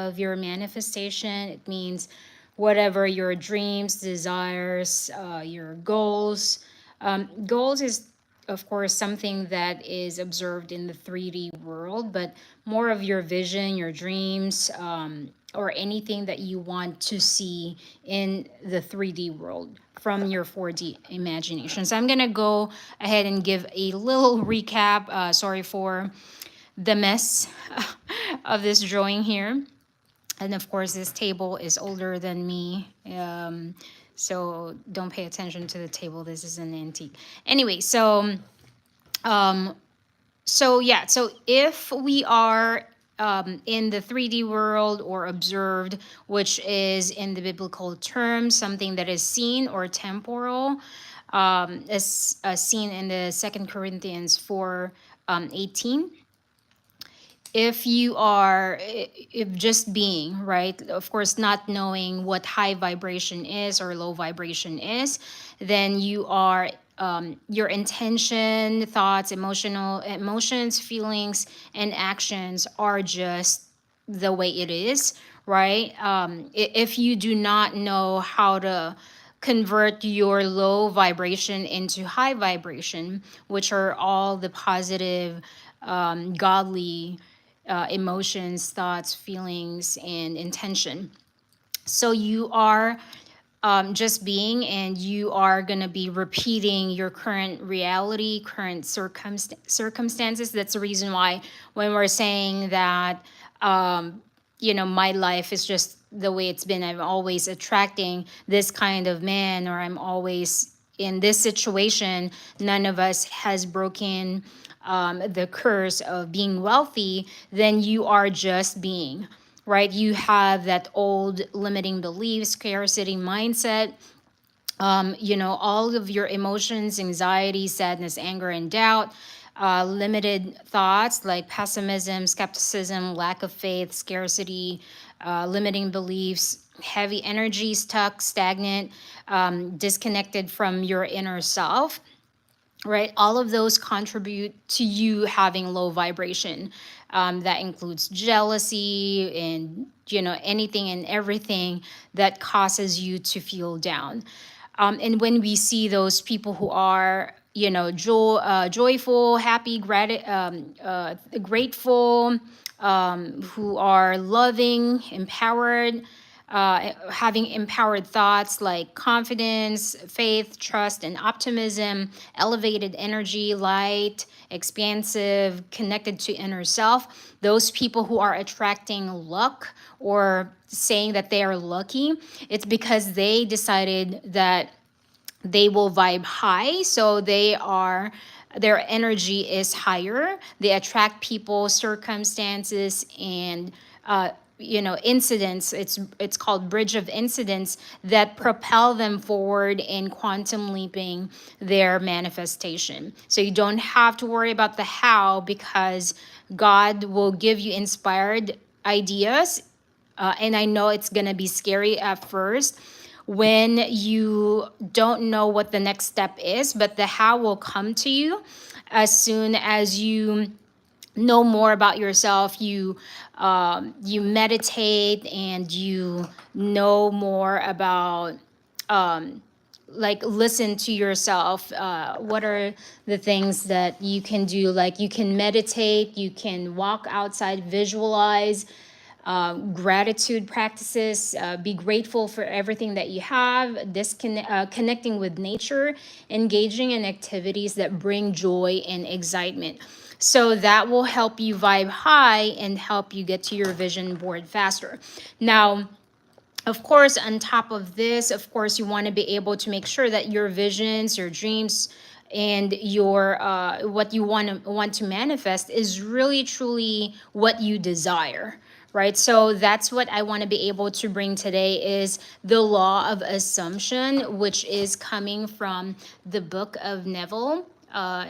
of your manifestation. It means whatever your dreams, desires, your goals. Goals is, of course, something that is observed in the 3D world, but more of your vision, your dreams, or anything that you want to see in the 3D world from your 4D imagination. So I'm going to go ahead and give a little recap. Sorry for the mess of this drawing here. And of course, this table is older than me. So don't pay attention to the table. This is an antique. Anyway, um, so yeah, so if we are in the 3D world or observed, which is in the biblical terms, something that is seen or temporal, as seen in the Second Corinthians 4 18. If you are, if just being, right, of course, not knowing what high vibration is or low vibration is, then you are your intention, thoughts, emotions, feelings, and actions are just the way it is, right? If you do not know how to convert your low vibration into high vibration, which are all the positive, godly emotions, thoughts, feelings, and intention. So you are just being, and you are going to be repeating your current reality, current circumstances. That's the reason why when we're saying that, my life is just the way it's been, I'm always attracting this kind of man, or I'm always in this situation, none of us has broken the curse of being wealthy, then you are just being, right? You have that old limiting belief, scarcity mindset. All of your emotions, anxiety, sadness, anger, and doubt, limited thoughts like pessimism, skepticism, lack of faith, scarcity, limiting beliefs, heavy energy, stuck, stagnant, disconnected from your inner self, right? All of those contribute to you having low vibration. That includes jealousy and, anything and everything that causes you to feel down. And when we see those people who are, joyful, happy, grateful, who are loving, empowered, having empowered thoughts like confidence, faith, trust, and optimism, elevated energy, light, expansive, connected to inner self. Those people who are attracting luck or saying that they are lucky, it's because they decided that they will vibe high. So their energy is higher. They attract people, circumstances, and incidents. It's called bridge of incidents that propel them forward in quantum leaping their manifestation. So you don't have to worry about the how, because God will give you inspired ideas. And I know it's going to be scary at first when you don't know what the next step is, but the how will come to you as soon as you know more about yourself. You meditate and you know more about, like, listen to yourself. What are the things that you can do? Like, you can meditate, you can walk outside, visualize, gratitude practices, be grateful for everything that you have, connecting with nature, engaging in activities that bring joy and excitement. So that will help you vibe high and help you get to your vision board faster. Now, of course, on top of this, of course, you want to be able to make sure that your visions, your dreams, and your what you want to manifest is really truly what you desire, right? So that's what I want to be able to bring today, is the law of assumption, which is coming from the book of Neville,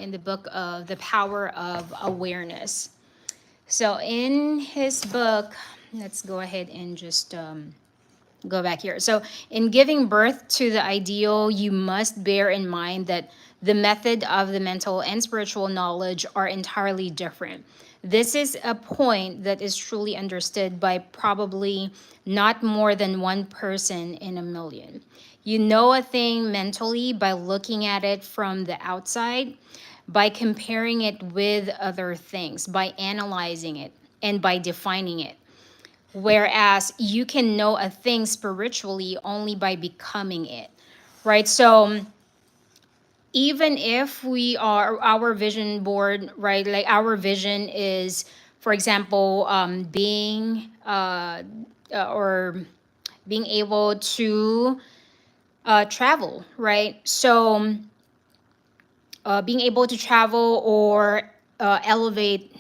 in the book of The Power of Awareness. So in his book, let's go ahead and just go back here. So, in giving birth to the ideal, you must bear in mind that the method of the mental and spiritual knowledge are entirely different. This is a point that is truly understood by probably not more than one person in a million. You know a thing mentally by looking at it from the outside, by comparing it with other things, by analyzing it, and by defining it. Whereas you can know a thing spiritually only by becoming it, right? So even if we are our vision board, right? Like our vision is, for example, being or being able to travel, right? So being able to travel or elevate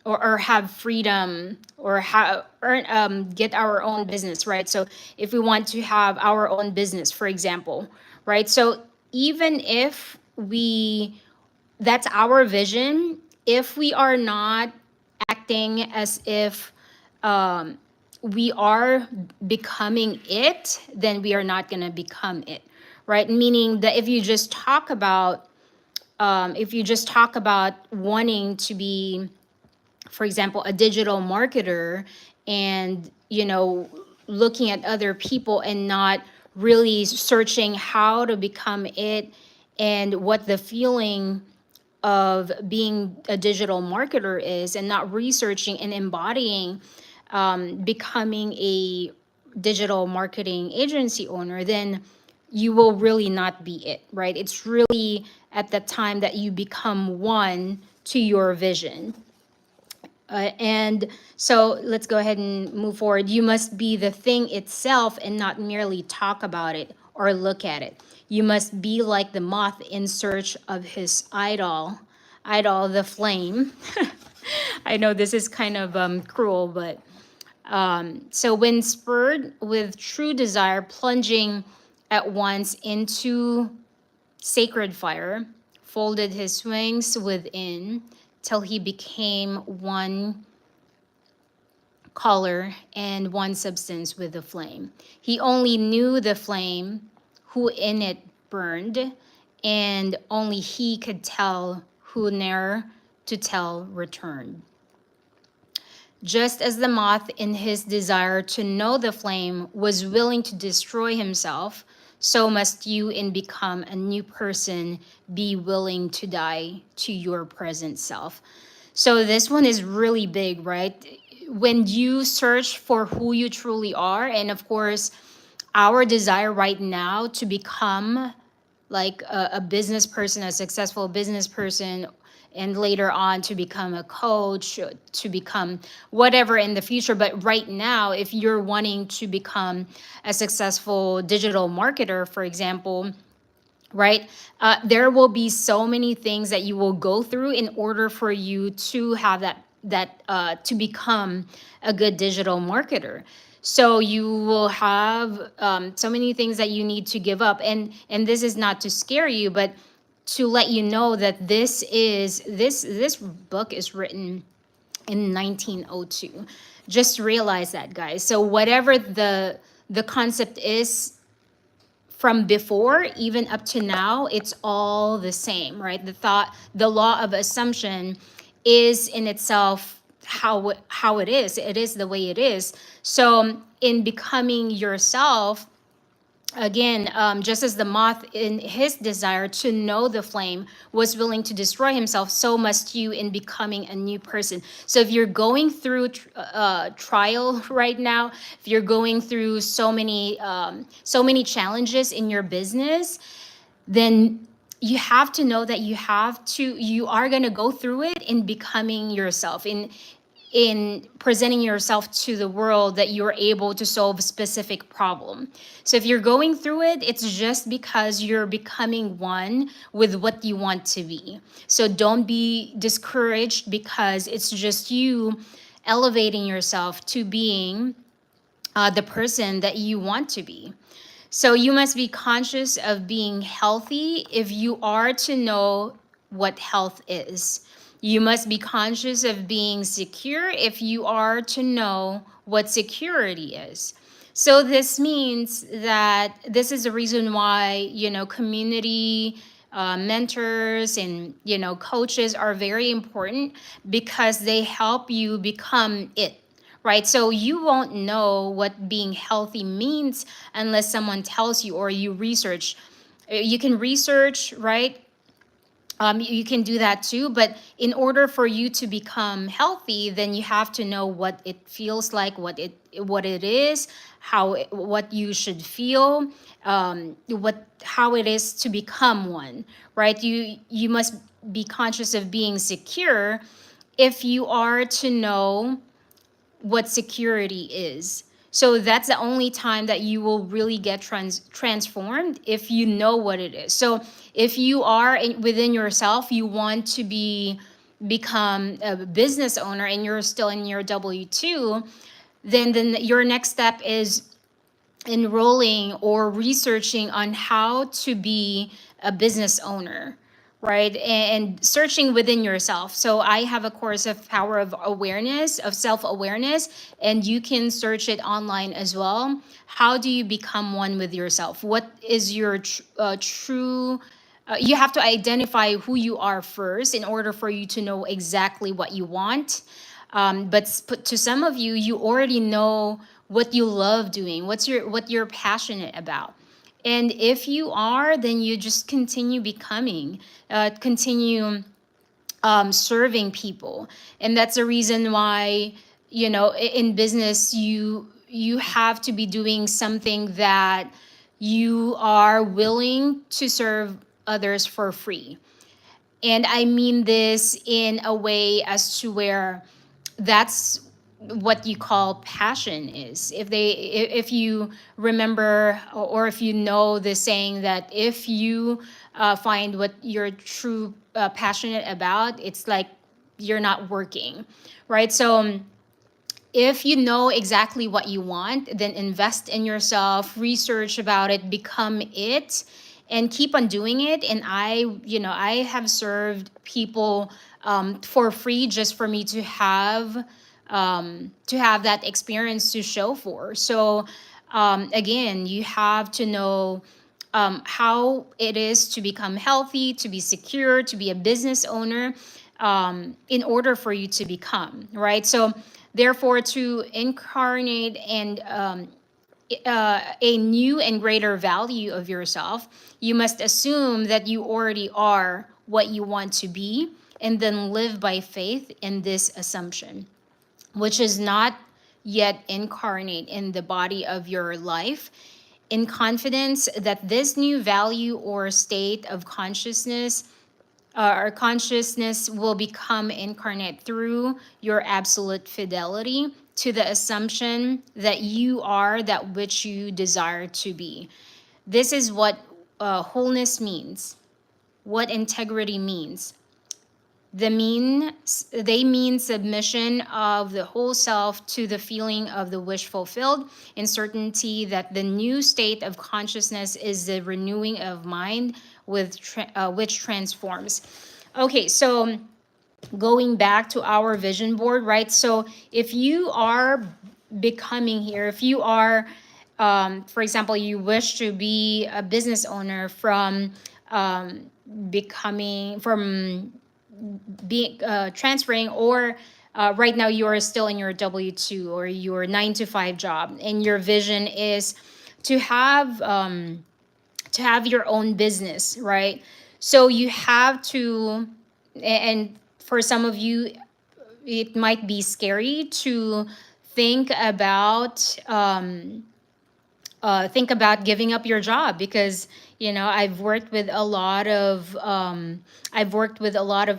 or have freedom or have earn get our own business, right? So if we want to have our own business, for example, right? So even if we that's our vision, if we are not acting as if um, we are becoming it, then we are not going to become it, right? Meaning that if you just talk about wanting to be, for example, a digital marketer, and looking at other people and not really searching how to become it and what the feeling of being a digital marketer is, and not researching and embodying becoming a digital marketing agency owner, then you will really not be it, right? It's really at the time that you become one to your vision. And so let's go ahead and move forward. You must be the thing itself and not merely talk about it or look at it. You must be like the moth in search of his idol, the flame. I know this is kind of cruel, but so when spurred with true desire, plunging at once into sacred fire, folded his wings within till he became one color and one substance with the flame. He only knew the flame, who in it burned, and only he could tell who ne'er to tell returned. Just as the moth, in his desire to know the flame, was willing to destroy himself, so must you, in become a new person, be willing to die to your present self. So this one is really big, right? When you search for who you truly are, and of course, our desire right now to become like a business person, a successful business person, and later on to become a coach, to become whatever in the future. But right now, if you're wanting to become a successful digital marketer, for example, right, there will be so many things that you will go through in order for you to have that to become a good digital marketer. So you will have so many things that you need to give up, and this is not to scare you, but to let you know that this book is written in 1902. Just realize that, guys. So whatever the concept is from before even up to now, it's all the same, right? The law of assumption is in itself how it is. It is the way it is. So in becoming yourself, again, just as the moth in his desire to know the flame was willing to destroy himself, so must you in becoming a new person. So if you're going through trial right now, if you're going through so many challenges in your business, then you have to know that you are going to go through it in becoming yourself, in presenting yourself to the world, that you're able to solve a specific problem. So if you're going through it, it's just because you're becoming one with what you want to be. So don't be discouraged because it's just you elevating yourself to being the person that you want to be. So you must be conscious of being healthy if you are to know what health is. You must be conscious of being secure if you are to know what security is. So this means that this is the reason why, community mentors and coaches are very important because they help you become it, right? So you won't know what being healthy means unless someone tells you or you research. You can research, right? You can do that too, but in order for you to become healthy, then you have to know what it feels like, what it is, what you should feel, what how it is to become one, right? You must be conscious of being secure if you are to know what security is. So that's the only time that you will really get transformed if you know what it is. So if you are within yourself, you want to become a business owner and you're still in your W-2, then your next step is enrolling or researching on how to be a business owner, right? And searching within yourself. So I have a course of power of awareness, of self-awareness, and you can search it online as well. How do you become one with yourself? What is your true you have to identify who you are first in order for you to know exactly what you want. But to some of you, you already know what you love doing, what you're passionate about. And if you are, then you just continue becoming, continue serving people. And that's the reason why, in business, you have to be doing something that you are willing to serve others for free. And I mean this in a way as to where that's what you call passion is. If you remember, or if you know the saying that if you find what you're true passionate about, it's like you're not working, right? So if you know exactly what you want, then invest in yourself, research about it, become it, and keep on doing it. And I have served people for free just for me to have that experience to show for. So again, you have to know how it is to become healthy, to be secure, to be a business owner, in order for you to become, right? So, therefore, to incarnate and a new and greater value of yourself, you must assume that you already are what you want to be, and then live by faith in this assumption, which is not yet incarnate in the body of your life, in confidence that this new value or state of consciousness our consciousness will become incarnate through your absolute fidelity to the assumption that you are that which you desire to be. This is what wholeness means, what integrity means. They mean submission of the whole self to the feeling of the wish fulfilled, in certainty that the new state of consciousness is the renewing of mind which transforms. Okay, so going back to our vision board, right? So if you are becoming here, if you are, for example, you wish to be a business owner from becoming, from being transferring, or right now you are still in your W-2 or your 9 to 5 job, and your vision is to have your own business, right? So you have to, and for some of you, it might be scary to think about giving up your job, because I've worked with a lot of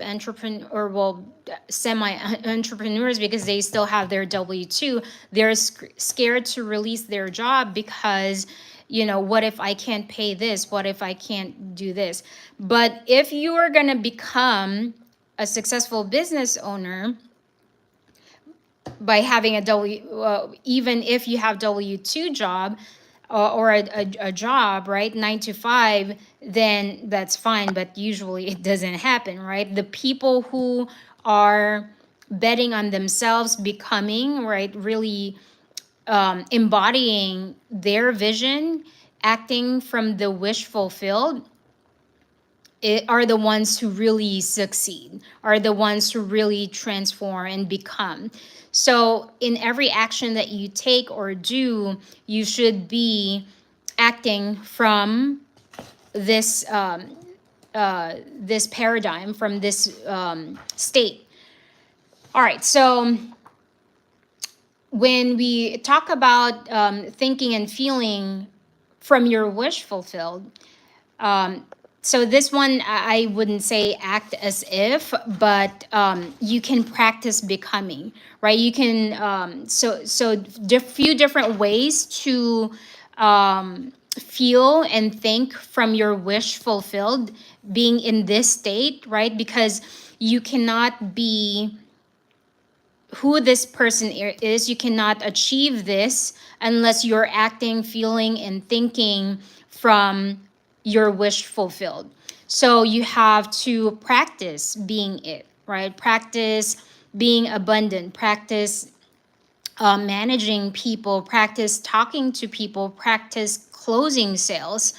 entrepreneur, well, semi entrepreneurs, because they still have their W-2. They're scared to release their job because what if I can't pay this, what if I can't do this? But if you are going to become a successful business owner by having even if you have W-2 job, or a job, right, 9 to 5, then that's fine. But usually it doesn't happen, right? The people who are betting on themselves, becoming, right, really embodying their vision, acting from the wish fulfilled, are the ones who really succeed, are the ones who really transform and become. So, in every action that you take or do, you should be acting from this this paradigm, from this state. All right, so when we talk about thinking and feeling from your wish fulfilled, um, so this one I wouldn't say act as if, but you can practice becoming, right? You can few different ways to feel and think from your wish fulfilled, being in this state, right? Because you cannot be who this person is. You cannot achieve this unless you're acting, feeling, and thinking from your wish fulfilled. So you have to practice being it, right? Practice being abundant, practice managing people, practice talking to people, practice closing sales.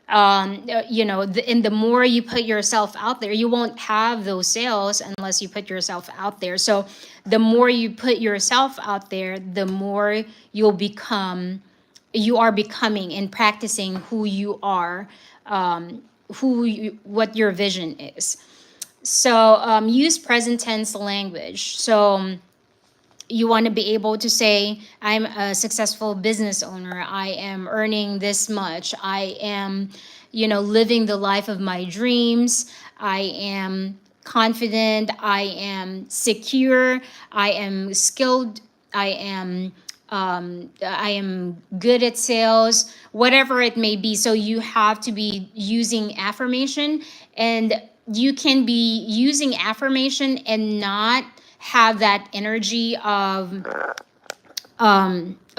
And the more you put yourself out there, you won't have those sales unless you put yourself out there. So the more you put yourself out there, the more you are becoming and practicing who you are, what your vision is. So use present tense language. So you want to be able to say, I'm a successful business owner, I am earning this much, I am living the life of my dreams, I am confident, I am secure, I am skilled, I am good at sales, whatever it may be. So you have to be using affirmation, and you can be using affirmation and not have that energy of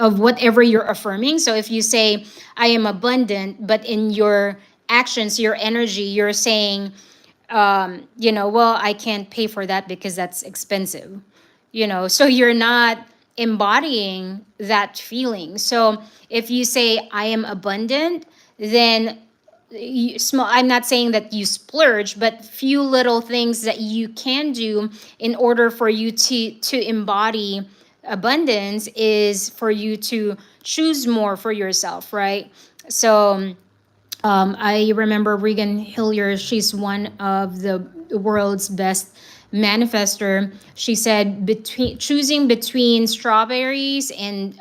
whatever you're affirming. So if you say, I am abundant, but in your actions, your energy, you're saying, well, I can't pay for that because that's expensive. So you're not embodying that feeling. So if you say, I am abundant, then small, I'm not saying that you splurge, but few little things that you can do in order for you to embody abundance is for you to choose more for yourself, right? So I remember Regan Hillier, she's one of the world's best manifester. She said between choosing between strawberries and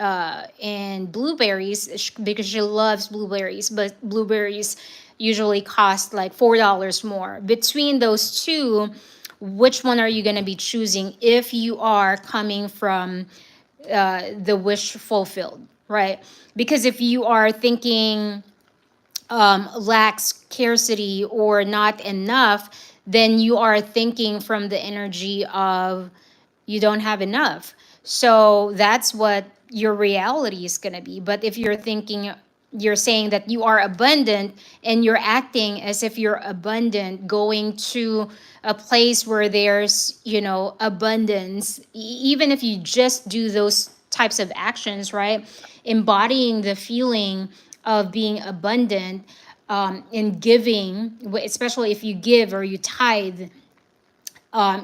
blueberries, because she loves blueberries, but blueberries usually cost like $4 more. Between those two, which one are you going to be choosing if you are coming from the wish fulfilled, right? Because if you are thinking lack, scarcity, or not enough, then you are thinking from the energy of you don't have enough. So that's what your reality is going to be. But if you're saying that you are abundant and you're acting as if you're abundant, going to a place where there's, abundance, even if you just do those types of actions, right? Embodying the feeling of being abundant, in giving, especially if you give or you tithe.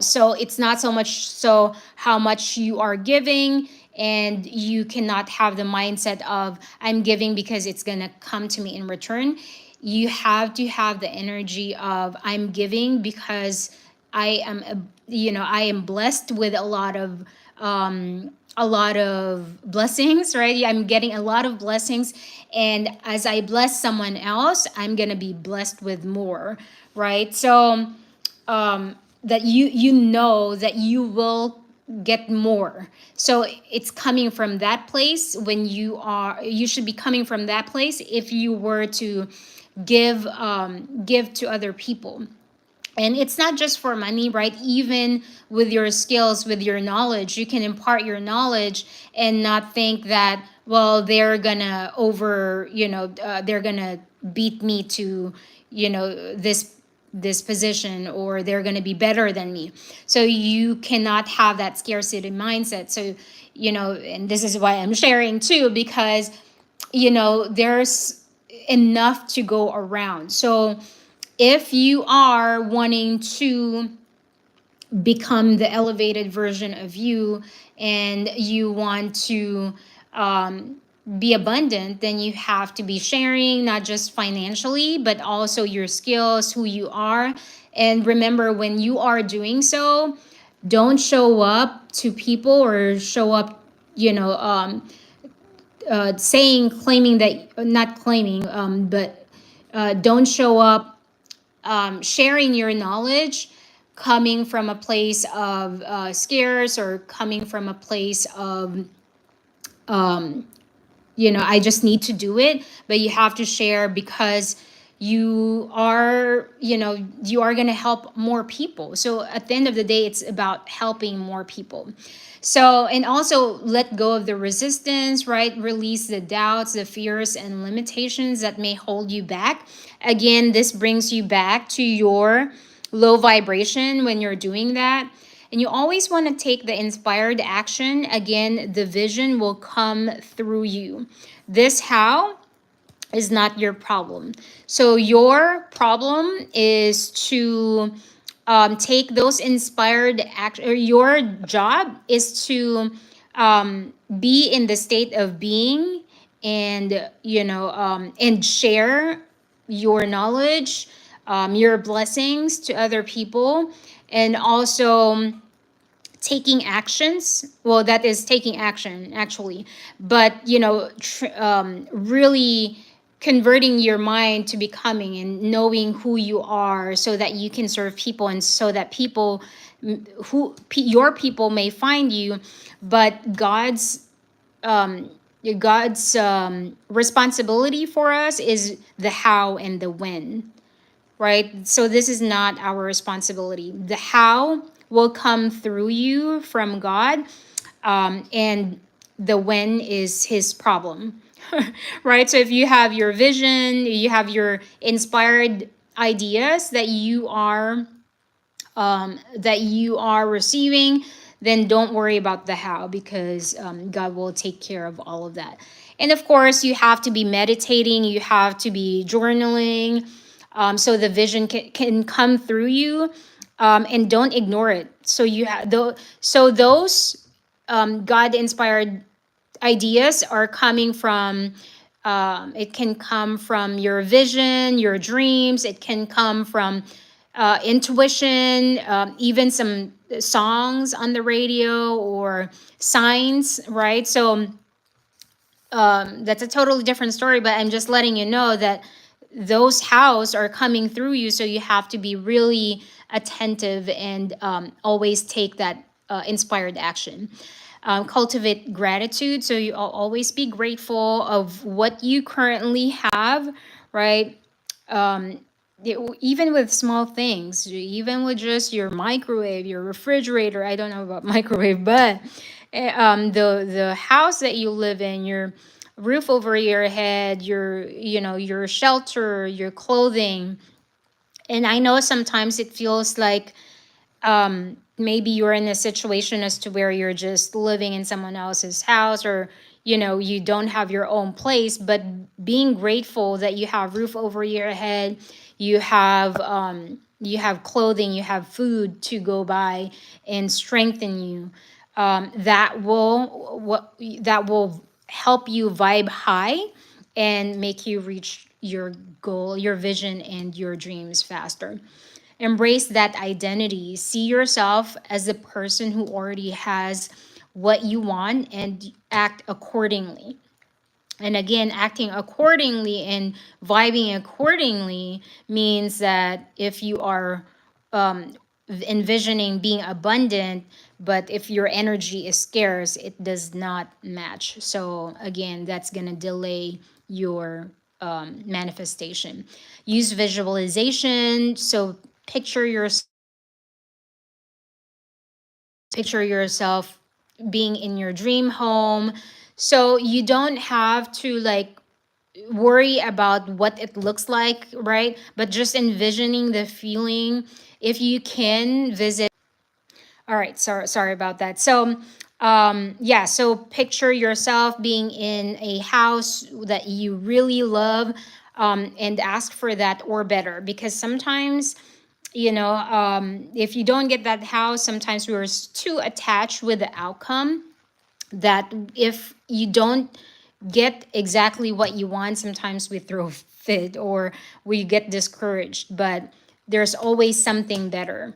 So it's not so much so how much you are giving, and you cannot have the mindset of I'm giving because it's going to come to me in return. You have to have the energy of I'm giving because I am blessed with a lot of blessings, right? I'm getting a lot of blessings, and as I bless someone else, I'm going to be blessed with more, right? So that you know that you will get more. So it's coming from that place. You should be coming from that place if you were to give to other people. And it's not just for money, right? Even with your skills, with your knowledge, you can impart your knowledge and not think that, well, they're gonna they're gonna beat me to, this position, or they're going to be better than me. So you cannot have that scarcity mindset. So, and this is why I'm sharing too, because, there's enough to go around. So if you are wanting to become the elevated version of you, and you want to um, be abundant, then you have to be sharing, not just financially, but also your skills, who you are. And remember, when you are doing so, don't show up to people or show up, you know, saying, claiming that, not claiming, but don't show up sharing your knowledge coming from a place of scarce, or coming from a place of I just need to do it. But you have to share because you are going to help more people. So at the end of the day, it's about helping more people. So, and also let go of the resistance, right? Release the doubts, the fears, and limitations that may hold you back. Again, this brings you back to your low vibration when you're doing that. And you always want to take the inspired action. Again, the vision will come through you. This how is not your problem. So your problem is to take those inspired act, or your job is to be in the state of being, and and share your knowledge, your blessings to other people, and also taking actions. Well, that is taking action actually, but really converting your mind to becoming and knowing who you are, so that you can serve people, and so that people your people may find you. But God's responsibility for us is the how and the when, right? So this is not our responsibility. The how will come through you from God, and the when is His problem, right? So if you have your vision, you have your inspired ideas that you are receiving, then don't worry about the how, because God will take care of all of that. And of course, you have to be meditating, you have to be journaling, so the vision can come through you, and don't ignore it. So those God inspired ideas are coming from, it can come from your vision, your dreams, it can come from intuition, even some songs on the radio or signs, right? So that's a totally different story, but I'm just letting you know that those hows are coming through you. So you have to be really attentive, and always take that inspired action. Cultivate gratitude. So you always be grateful of what you currently have, right? Um, Even with small things, even with just your microwave, your refrigerator. I don't know about microwave, but the house that you live in, your roof over your head, your shelter, your clothing. And I know sometimes it feels like maybe you're in a situation as to where you're just living in someone else's house, or you don't have your own place. But being grateful that you have roof over your head, you have clothing, you have food to go by and strengthen you, that will help you vibe high and make you reach your goal, your vision, and your dreams faster. Embrace that identity. See yourself as the person who already has what you want, and act accordingly. And again, acting accordingly and vibing accordingly means that if you are envisioning being abundant, but if your energy is scarce, it does not match. So again, that's going to delay your manifestation. Use visualization. So picture your picture yourself being in your dream home. So you don't have to like worry about what it looks like, right? But just envisioning the feeling. If you can visit. All right, sorry about that. So yeah, so picture yourself being in a house that you really love, and ask for that or better, because sometimes, if you don't get that house, sometimes we're too attached with the outcome, that if you don't get exactly what you want, sometimes we throw a fit or we get discouraged, but there's always something better.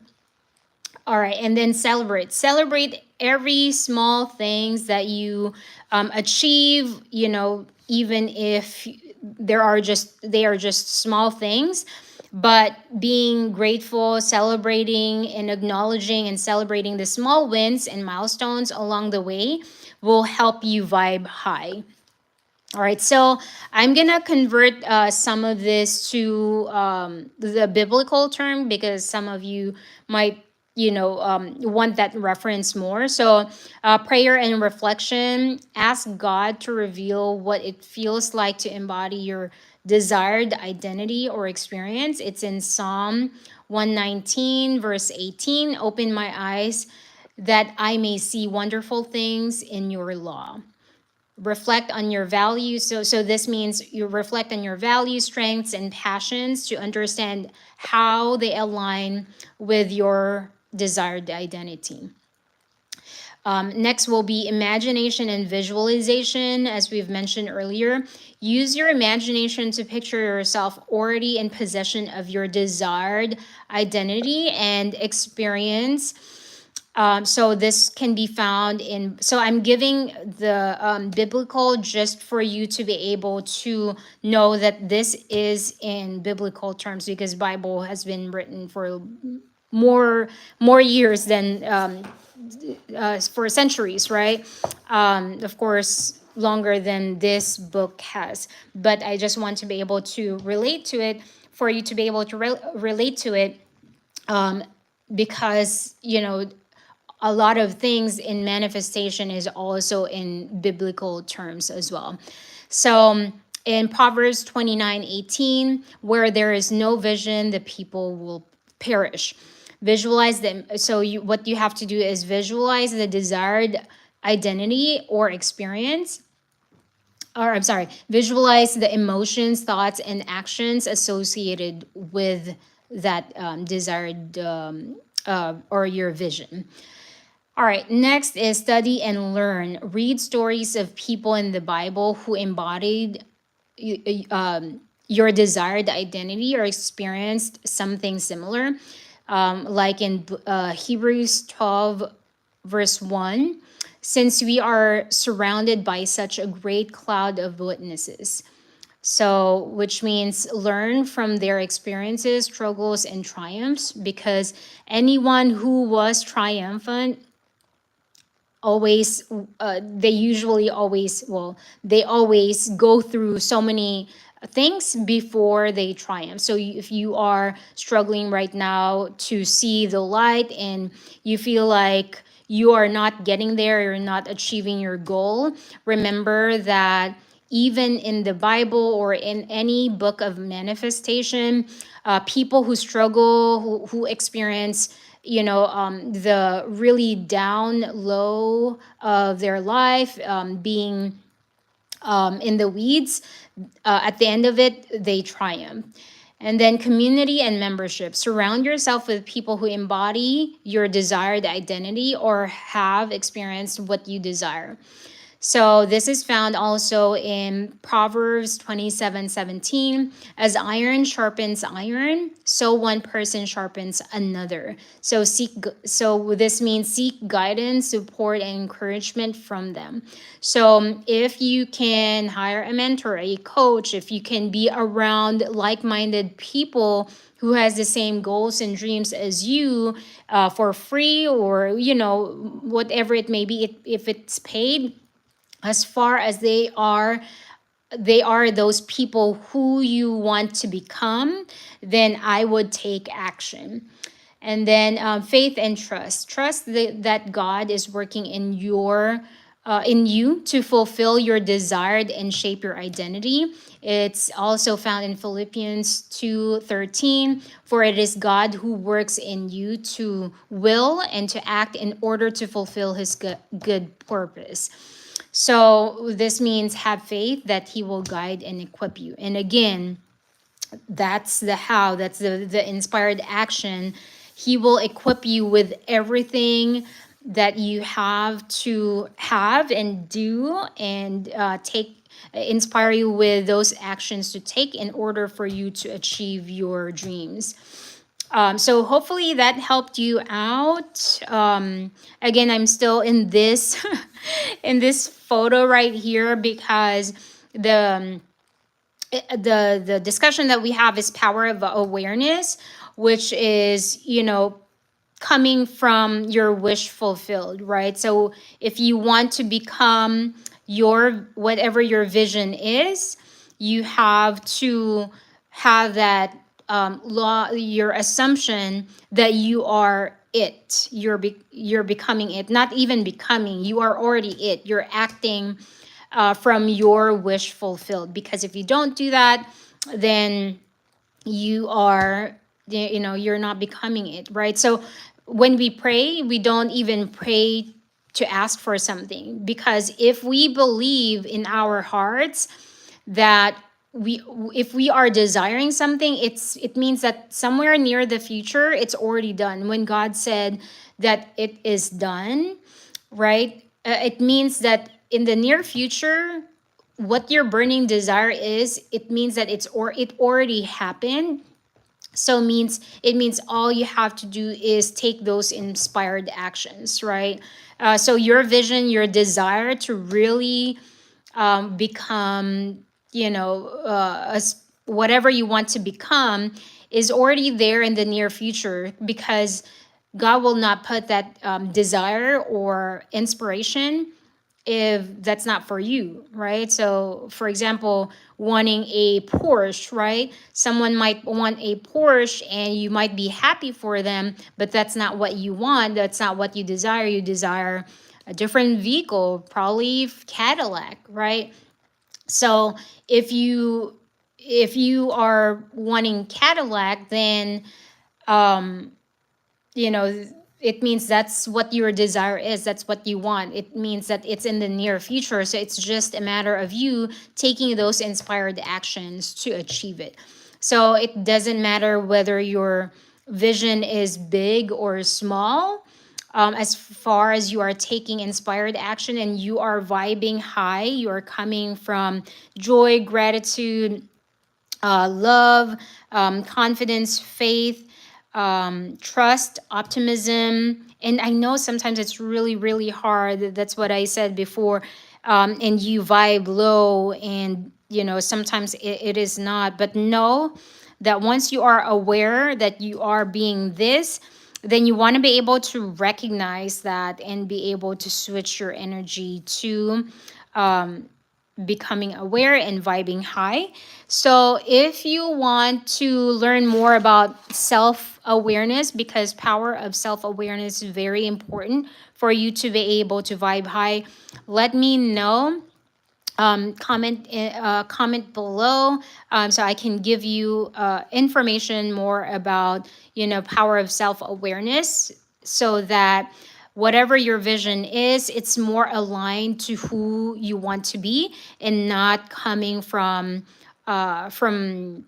All right, and then celebrate every small things that you achieve, even if they are just small things, but being grateful, celebrating and acknowledging and celebrating the small wins and milestones along the way will help you vibe high. All right, so I'm gonna convert some of this to the biblical term, because some of you might, want that reference more. So, prayer and reflection: ask God to reveal what it feels like to embody your desired identity or experience. It's in Psalm 119, verse 18. Open my eyes that I may see wonderful things in your law. Reflect on your values. So this means you reflect on your values, strengths, and passions to understand how they align with your desired identity. Next will be imagination and visualization. As we've mentioned earlier, use your imagination to picture yourself already in possession of your desired identity and experience. So this can be found in, so I'm giving the biblical just for you to be able to know that this is in biblical terms, because Bible has been written for more years than for centuries, right? Of course, longer than this book has. But I just want to be able to relate to it, for you to be able to relate to it, um, because a lot of things in manifestation is also in biblical terms as well. So in Proverbs 29:18, where there is no vision, the people will perish. Visualize them. So what you have to do is visualize the desired identity or experience, or I'm sorry, visualize the emotions, thoughts, and actions associated with that desired or your vision. All right, next is study and learn. Read stories of people in the Bible who embodied your desired identity or experienced something similar. Like in Hebrews 12, verse 1, since we are surrounded by such a great cloud of witnesses. So, which means learn from their experiences, struggles, and triumphs, because anyone who was triumphant always they usually always, well, they always go through so many things before they triumph. So if you are struggling right now to see the light and you feel like you are not getting there, you're not achieving your goal, remember that even in the Bible or in any book of manifestation, people who struggle, who experience, the really down low of their life, being in the weeds, at the end of it, they triumph. And then community and membership. Surround yourself with people who embody your desired identity or have experienced what you desire. So this is found also in Proverbs 27:17. As iron sharpens iron, so one person sharpens another. So this means seek guidance, support, and encouragement from them. So if you can hire a mentor, a coach, if you can be around like-minded people who has the same goals and dreams as you, for free, or whatever it may be, if it's paid, as far as they are those people who you want to become, then I would take action. And then faith and trust that God is working in you to fulfill your desired and shape your identity. It's also found in Philippians 2:13, for it is God who works in you to will and to act in order to fulfill his good purpose. So this means have faith that he will guide and equip you. And again, That's the how, that's the inspired action. He will equip you with everything that you have to have and do, and take inspire you with those actions to take in order for you to achieve your dreams. So hopefully that helped you out. Again, I'm still in this in this photo right here because the the discussion that we have is power of awareness, which is, coming from your wish fulfilled, right? So if you want to become your whatever your vision is, you have to have that law, your assumption that you are it. You're becoming it, not even becoming. You are already it. You're acting from your wish fulfilled. Because if you don't do that, then you are, you're not becoming it, right? So when we pray, we don't even pray to ask for something, because if we believe in our hearts that we if we are desiring something, it means that somewhere near the future it's already done. When God said that it is done, right? It means that in the near future, what your burning desire is, it means that it already happened. So it means all you have to do is take those inspired actions, right? So your vision, your desire to really become, whatever you want to become, is already there in the near future, because God will not put that desire or inspiration if that's not for you, right? So, for example, wanting a Porsche, right? Someone might want a Porsche and you might be happy for them, but that's not what you want. That's not what you desire. You desire a different vehicle, probably Cadillac, right? So, if you are wanting Cadillac, then um you know it means that's what your desire is, that's what you want. It means that it's in the near future, so it's just a matter of you taking those inspired actions to achieve it. So it doesn't matter whether your vision is big or small. As far as you are taking inspired action and you are vibing high, you are coming from joy, gratitude, love, confidence, faith, trust, optimism. And I know sometimes it's really, really hard. That's what I said before. And you vibe low, and sometimes it is not. But know that once you are aware that you are being this, then you want to be able to recognize that and be able to switch your energy to becoming aware and vibing high. So, if you want to learn more about self awareness, because power of self awareness is very important for you to be able to vibe high, let me know. Comment below, so I can give you information more about power of self awareness, so that whatever your vision is, it's more aligned to who you want to be, and not coming from the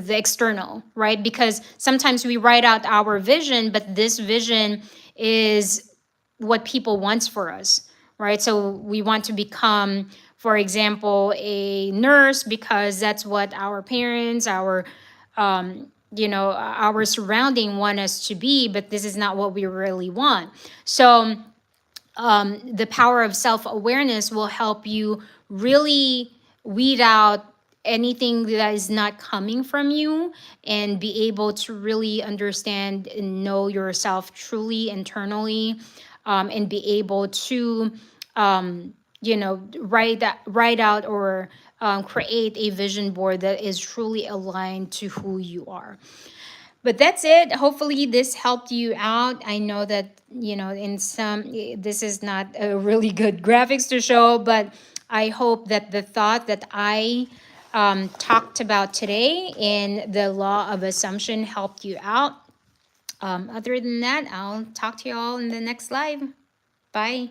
external, right? Because sometimes we write out our vision, but this vision is what people wants for us, right? So we want to become, for example, a nurse because that's what our parents, our surrounding want us to be, but this is not what we really want. So the power of self-awareness will help you really weed out anything that is not coming from you, and be able to really understand and know yourself truly internally, and be able to write out, or create a vision board that is truly aligned to who you are. But that's it. Hopefully this helped you out. I know that in some, this is not a really good graphics to show, but I hope that the thought that I talked about today in the law of assumption helped you out. Other than that, I'll talk to you all in the next live. Bye.